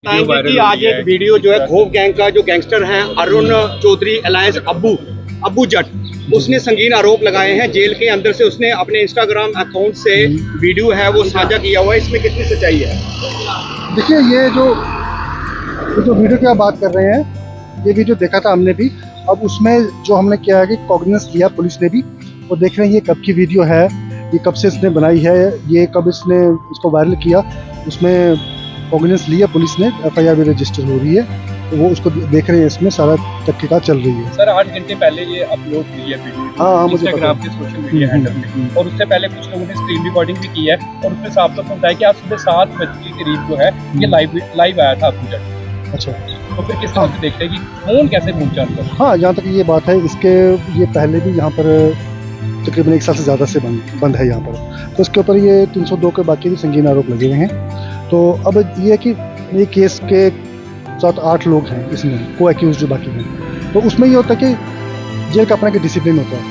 बताएंगे कि आज एक वीडियो जो है घोव गैंग का जो गैंगस्टर हैं अरुण चौधरी अलायंस अब्बू जट, उसने संगीन आरोप लगाए हैं। जेल के अंदर से उसने अपने इंस्टाग्राम अकाउंट से वीडियो है वो साझा किया हुआ है। इसमें कितनी सच्चाई है? देखिए, ये जो वीडियो की आप बात कर रहे हैं, ये वीडियो देखा था हमने भी। अब उसमें जो हमने किया है कि कॉग्निजेंस लिया पुलिस ने भी, और देख रहे हैं ये कब की वीडियो है, ये कब से इसने बनाई है, ये कब इसने इसको वायरल किया। उसमें कॉग्निजेंस लिया पुलिस ने, एफआईआर भी रजिस्टर हो रही है, तो वो उसको देख रहे हैं। इसमें सारा तहकीकात चल रही है। सर 8 घंटे पहले ये अपलोड हुई है वीडियो, हाँ, मुझे इंस्टाग्राम के सोशल मीडिया हैंडल में, और उससे पहले कुछ लोगों ने स्क्रीन रिकॉर्डिंग भी की है, और उसमें साफ साफ बताया कि आज सुबह 7 बजे के करीब जो है ये लाइव आया था अब्बू जट। अच्छा, तो फिर किस तरह से देखते हैं कि फोन कैसे पहुंचा अंदर? हाँ, जहाँ तक ये बात है, इसके ये पहले भी यहाँ पर तकरीबन 1 साल से ज़्यादा से बंद है यहाँ पर। तो इसके ऊपर ये 302 के बाकी भी संगीन आरोप लगे हुए हैं। तो अब ये है कि ये केस के 7-8 लोग हैं इसमें को एक्यूज जो बाकी हैं। तो उसमें ये होता है कि जेल का अपना एक डिसिप्लिन होता है,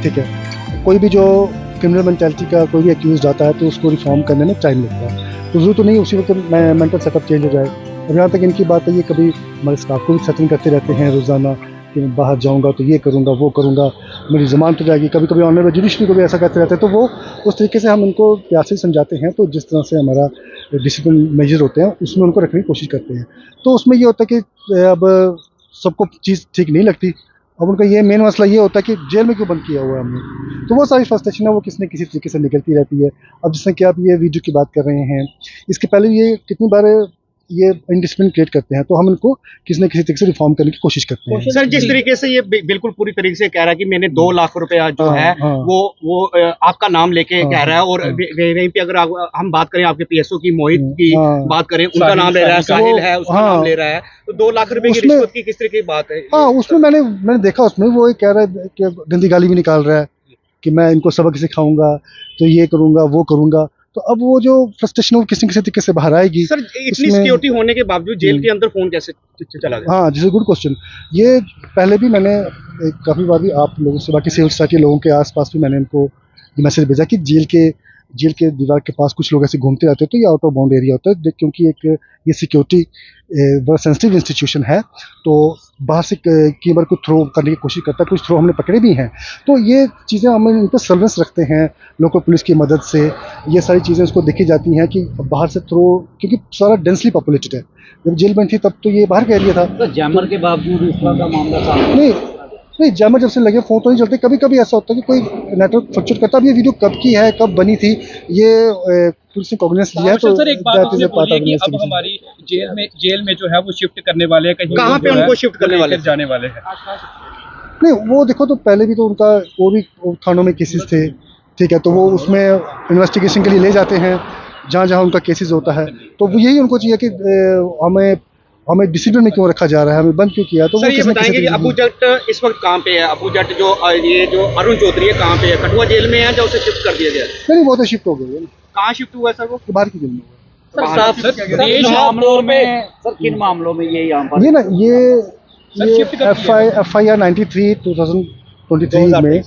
ठीक है। कोई भी जो क्रिमिनल मेंटालिटी का कोई भी एक्यूज जाता है तो उसको रिफॉर्म करने में टाइम लगता है। तो जरूर तो नहीं उसी वक्त मेंटल सेटअप चेंज हो जाए। और जहाँ तक इनकी बात है, ये कभी हमारे स्टाफ को भी सेटिंग करते रहते हैं रोज़ाना कि मैं बाहर जाऊँगा तो ये करूँगा वो करूँगा, मेरी ज़मानत हो जाएगी। कभी कभी ऑनलाइन जुडिशरी को भी ऐसा करते रहते हैं। तो वो उस तरीके से हम उनको प्यार से समझाते हैं। तो जिस तरह से हमारा डिसिप्लिन मेजर होते हैं उसमें उनको रखने की कोशिश करते हैं। तो उसमें ये होता है कि अब सबको चीज़ ठीक नहीं लगती। अब उनका ये मेन मसला ये होता है कि जेल में क्यों बंद किया हुआ है हमने। तो वो सारी फ्रस्ट्रेशन है वो किसी न किसी तरीके से निकलती रहती है। अब जिससे कि आप ये वीडियो की बात कर रहे हैं, इसके पहले ये कितनी बार ये इंडिसिप्लिन क्रिएट करते हैं, तो हम इनको किसी न किसी तरीके से रिफॉर्म करने की कोशिश करते हैं। सर जिस तरीके से ये बिल्कुल पूरी तरीके से कह रहा है कि मैंने 2 लाख रुपया जो है वो आपका नाम लेके कह रहा है, और वहीं पे अगर हम बात करें आपके पीएसओ की मोहित की बात करें, उनका नाम ले रहा है, साहिल है उसका नाम ले रहा है, तो 2 लाख रुपए की रिश्वत की किस तरह की बात है? हाँ, उसमें मैंने देखा, उसमें वो कह रहा है कि गंदी गाली भी निकाल रहा है कि मैं इनको सबक सिखाऊंगा, तो ये करूंगा वो करूंगा। तो अब वो जो फ्रस्ट्रेशन वो किसी न किसी तरीके से बाहर आएगी। सर इतनी सिक्योरिटी होने के बावजूद जेल के अंदर फोन कैसे चला गया? हाँ, दिस इज गुड क्वेश्चन। ये पहले भी मैंने काफ़ी बार भी आप लोगों से, बाकी सिविल सोसाइटी लोगों के आसपास भी मैंने इनको मैसेज भेजा कि जेल के दीवार के पास कुछ लोग ऐसे घूमते रहते हैं। तो ये आउट ऑफ बाउंड एरिया होता है, क्योंकि एक ये सिक्योरिटी बड़ा सेंसिटिव इंस्टीट्यूशन है। तो बाहर से कई बार कुछ थ्रो करने की कोशिश करता है, कुछ थ्रो हमने पकड़े भी हैं। तो ये चीज़ें हम इन पर सर्वेलेंस रखते हैं लोकल पुलिस की मदद से। ये सारी चीज़ें उसको देखी जाती हैं कि बाहर से थ्रो, क्योंकि सारा डेंसली पॉपुलेटेड है। जब जेल बंद थी तब तो ये बाहर का एरिया था। तो जैमर के बावजूद इस तरह का मामला सामने नहीं, जैमर जब से लगे फ़ोन तो नहीं चलते। कभी कभी ऐसा होता है कि कोई नेटवर्क फ्लक्चुएट करता है। अब ये वीडियो कब की है, कब बनी थी, ये पुलिस ने कॉग्निजेंस लिया है। तो सर एक बात आपने बोली है कि अब हमारी जेल में जो है वो शिफ्ट करने वाले हैं, कहीं कहाँ पे उनको शिफ्ट करने वाले जाने वाले हैं? नहीं, वो देखो, तो पहले भी तो उनका वो भी थानों में केसेस थे, ठीक है। तो वो उसमें इन्वेस्टिगेशन के लिए ले जाते हैं जहाँ जहाँ उनका केसेस होता है। तो वो यही उनको चाहिए कि हमें डिसिप्लिन में क्यों रखा जा रहा है, हमें बंद क्यों किया। तो सर ये बताएंगे कि अब्बू जट इस वक्त कहाँ पे है? अब्बू जट जो अरुण चौधरी है कहाँ पे है? कठुआ जेल में है या उसे शिफ्ट कर दिया गया? नहीं, वो तो शिफ्ट हो गए। कहाँ शिफ्ट हुआ है सर वो? बाहर की जेल में हुआ। किन मामलों में ये यहाँ पर ये ना ये FIR 93 2023 में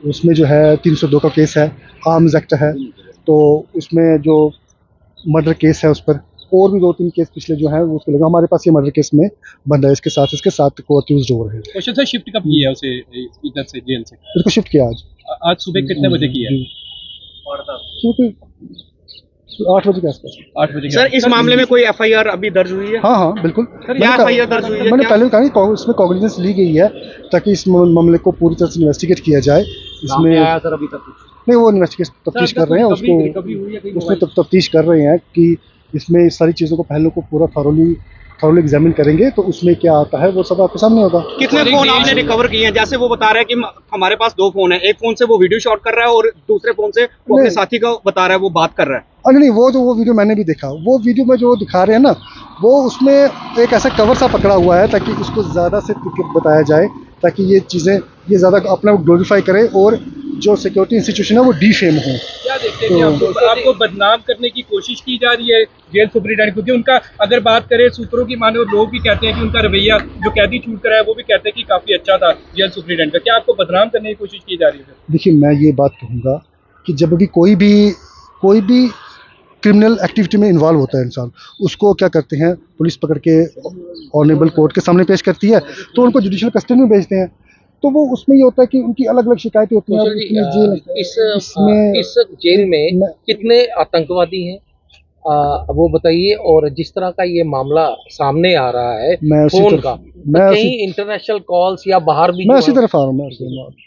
उसमें जो है 302 का केस है, आर्म्स एक्ट है। तो उसमें जो मर्डर केस है उस पर और भी 2-3 केस पिछले जो है उसके लगा। हमारे पास ये मर्डर केस में बंदा है, इसके साथ को अक्यूज्ड हो रहे हैं। क्वेश्चन सर शिफ्ट कब किया है उसे इधर से जेल से? इसको शिफ्ट किया आज सुबह कितने बजे किया है? क्योंकि 8 बजे के आसपास। 8 बजे। सर इस मामले में कोई FIR अभी दर्ज हुई है? हाँ, बिल्कुल। क्या FIR दर्ज हुई है? मैंने पहले कहा कि इसमें कॉग्निजेंस ली गई है ताकि इस मामले को पूरी तरह से इन्वेस्टिगेट किया जाए। इसमें सर अभी तक नहीं, वो तफ्तीश कर रहे हैं उसमें तफ्तीश कर रहे हैं कि इसमें इस सारी चीज़ों को पहले को पूरा थॉरोली एग्जामिन करेंगे तो उसमें क्या आता है वो सब आपके सामने होगा। कितने फोन आपने रिकवर किए हैं? जैसे वो बता रहा है कि हमारे पास 2 फोन है, एक फोन से वो वीडियो शॉट कर रहा है और दूसरे फोन से वो अपने साथी को बता रहा है वो बात कर रहा है। अरे नहीं, वो वीडियो मैंने भी देखा। वो वीडियो में जो दिखा रहे हैं ना, वो उसमें एक ऐसा कवर सा पकड़ा हुआ है ताकि उसको ज़्यादा से बताया जाए, ताकि ये चीज़ें ये ज़्यादा अपना ग्लोरीफाई करे और जो सिक्योरिटी इंस्टीट्यूशन है वो डिफेम हो। क्या देखते हैं कि आपको बदनाम करने की कोशिश की जा रही है जेल सुपरिटेंडेंट, क्योंकि उनका अगर बात करें सूत्रों की माने, और लोग भी कहते हैं कि उनका रवैया जो कैदी छूट कर है वो भी कहते हैं कि काफ़ी अच्छा था जेल सुपरिटेंडेंट का। क्या आपको बदनाम करने की कोशिश की जा रही है? देखिए, मैं ये बात कहूँगा कि जब भी कोई भी क्रिमिनल एक्टिविटी में इन्वॉल्व होता है इंसान, उसको क्या करते हैं, पुलिस पकड़ के ऑनरेबल कोर्ट के सामने पेश करती है, तो उनको जुडिशियल कस्टडी में भेजते हैं। तो वो उसमें ये होता है कि उनकी अलग अलग शिकायतें होती हैं। इस जेल में कितने आतंकवादी हैं वो बताइए। और जिस तरह का ये मामला सामने आ रहा है फोन का, तो कहीं इंटरनेशनल कॉल्स या बाहर भी, मैं इसी तरफ आ रहा हूँ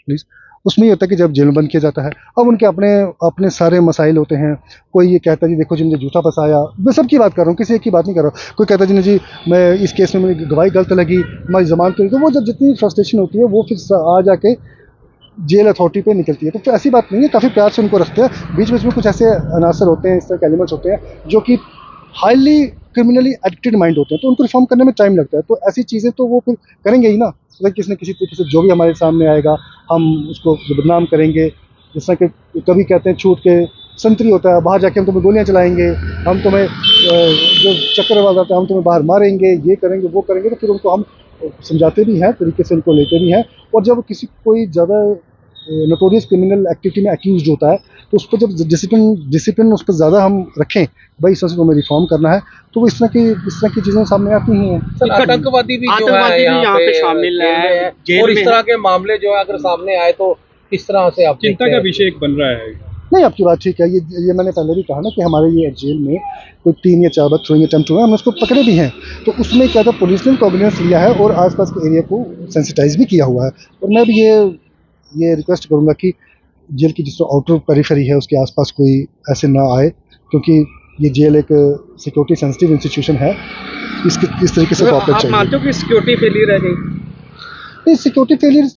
प्लीज। उसमें ये होता है कि जब जेल में बंद किया जाता है, अब उनके अपने सारे मसाइल होते हैं। कोई ये कहता है जी देखो जी मुझे झूठा फंसाया, मैं सबकी बात कर रहा हूँ, किसी एक की बात नहीं कर रहा हूँ। कोई कहता है जी मैं इस केस में मेरी गवाही गलत लगी, हमारी जमानत करी, तो वो जब जितनी फ्रस्ट्रेशन होती है वो फिर आ जाके जेल अथॉरिटी पे निकलती है। तो ऐसी बात नहीं है, काफ़ी प्यार से उनको रखते हैं। बीच बीच में कुछ ऐसे अनासर होते हैं, इस तरह के एलिमेंट्स होते हैं जो कि हाईली क्रिमिनली एडिक्टेड माइंड होते हैं, तो उनको रिफॉर्म करने में टाइम लगता है। तो ऐसी चीज़ें तो वो फिर करेंगे ही ना, अगर किसी न किसी तरीके से जो भी हमारे सामने आएगा हम उसको बदनाम करेंगे। जिस तरह के कभी कहते हैं छूट के संतरी होता है, बाहर जाके हम तुम्हें गोलियां चलाएंगे, हम तुम्हें जो चक्कर वाला होता है हम तुम्हें बाहर मारेंगे, ये करेंगे वो करेंगे। तो फिर उनको हम समझाते भी हैं, तरीके से उनको लेते भी हैं। और जब किसी कोई ज़्यादा नोटोरियस क्रिमिनल एक्टिविटी में एक्यूज होता है, तो उस पर जब डिसिप्लिन उस पर ज़्यादा हम रखें, भाई इस तरह से तुम्हें रिफॉर्म करना है, तो वो इस तरह की चीज़ें सामने आती ही हैं। आतंकवादी भी जो है यहाँ पे शामिल है, और इस तरह के मामले जो है अगर सामने आए तो किस तरह से आप चिंता का विषय बन रहा है। नहीं, आपकी बात ठीक है। ये मैंने पहले भी कहा ना कि हमारे ये जेल में कोई 3 या 4 बार थ्रोइंग अटेम्प्ट हुआ, हमने उसको पकड़े भी हैं। तो उसमें क्या था, पुलिस ने कॉग्निजेंस लिया है और आसपास के एरिया को सेंसिटाइज भी किया हुआ है। और मैं भी ये रिक्वेस्ट करूँगा कि जेल की जिस आउटर पेरिफेरी है उसके आसपास कोई ऐसे ना आए, क्योंकि ये जेल एक सिक्योरिटी सेंसिटिव इंस्टीट्यूशन है। इस तरीके से आप मानते हो कि सिक्योरिटी फेलियर है कहीं? नहीं, सिक्योरिटी फेलियर